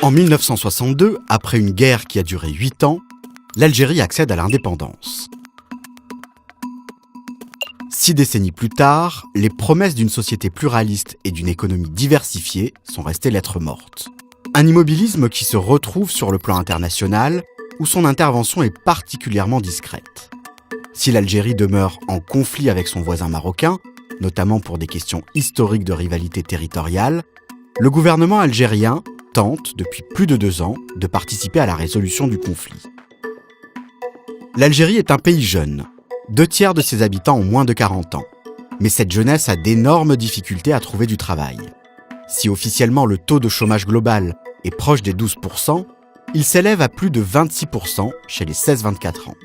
En 1962, après une guerre qui a duré 8 ans, l'Algérie accède à l'indépendance. 6 décennies plus tard, les promesses d'une société pluraliste et d'une économie diversifiée sont restées lettres mortes. Un immobilisme qui se retrouve sur le plan international, où son intervention est particulièrement discrète. Si l'Algérie demeure en conflit avec son voisin marocain, notamment pour des questions historiques de rivalité territoriale, le gouvernement algérien tente, depuis plus de 2 ans, de participer à la résolution du conflit. L'Algérie est un pays jeune. 2/3 de ses habitants ont moins de 40 ans. Mais cette jeunesse a d'énormes difficultés à trouver du travail. Si officiellement le taux de chômage global est proche des 12%, il s'élève à plus de 26% chez les 16-24 ans.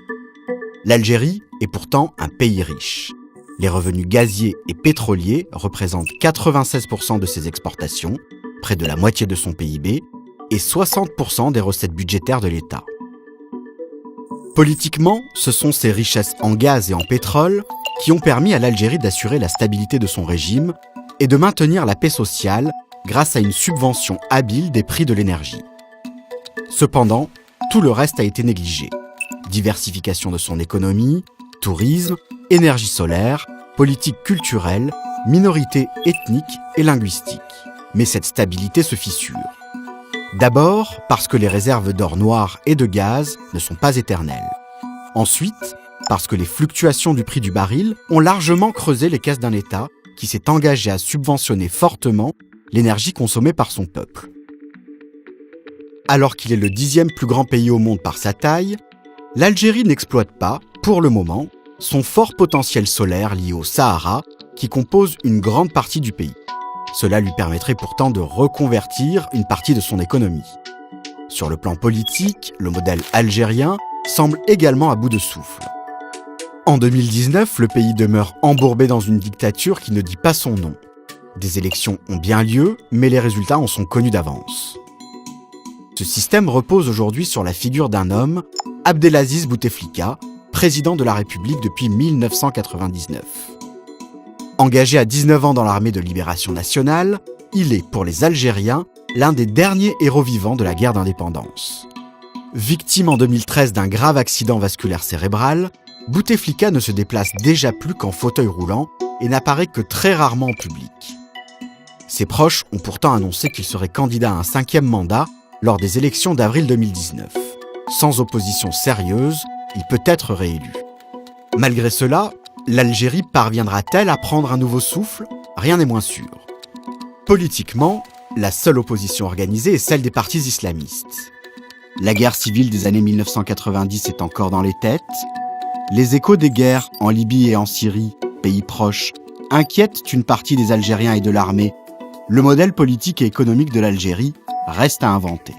L'Algérie est pourtant un pays riche. Les revenus gaziers et pétroliers représentent 96% de ses exportations, près de la moitié de son PIB, et 60% des recettes budgétaires de l'État. Politiquement, ce sont ces richesses en gaz et en pétrole qui ont permis à l'Algérie d'assurer la stabilité de son régime et de maintenir la paix sociale grâce à une subvention habile des prix de l'énergie. Cependant, tout le reste a été négligé. Diversification de son économie, tourisme, énergie solaire, politique culturelle, minorités ethniques et linguistiques. Mais cette stabilité se fissure. D'abord parce que les réserves d'or noir et de gaz ne sont pas éternelles. Ensuite, parce que les fluctuations du prix du baril ont largement creusé les caisses d'un État qui s'est engagé à subventionner fortement l'énergie consommée par son peuple. Alors qu'il est le 10e plus grand pays au monde par sa taille, l'Algérie n'exploite pas, pour le moment, son fort potentiel solaire lié au Sahara qui compose une grande partie du pays. Cela lui permettrait pourtant de reconvertir une partie de son économie. Sur le plan politique, le modèle algérien semble également à bout de souffle. En 2019, le pays demeure embourbé dans une dictature qui ne dit pas son nom. Des élections ont bien lieu, mais les résultats en sont connus d'avance. Ce système repose aujourd'hui sur la figure d'un homme, Abdelaziz Bouteflika, président de la République depuis 1999. Engagé à 19 ans dans l'armée de libération nationale, il est, pour les Algériens, l'un des derniers héros vivants de la guerre d'indépendance. Victime en 2013 d'un grave accident vasculaire cérébral, Bouteflika ne se déplace déjà plus qu'en fauteuil roulant et n'apparaît que très rarement en public. Ses proches ont pourtant annoncé qu'il serait candidat à un 5e mandat lors des élections d'avril 2019. Sans opposition sérieuse, il peut être réélu. Malgré cela, l'Algérie parviendra-t-elle à prendre un nouveau souffle ? Rien n'est moins sûr. Politiquement, la seule opposition organisée est celle des partis islamistes. La guerre civile des années 1990 est encore dans les têtes. Les échos des guerres en Libye et en Syrie, pays proches, inquiètent une partie des Algériens et de l'armée. Le modèle politique et économique de l'Algérie reste à inventer.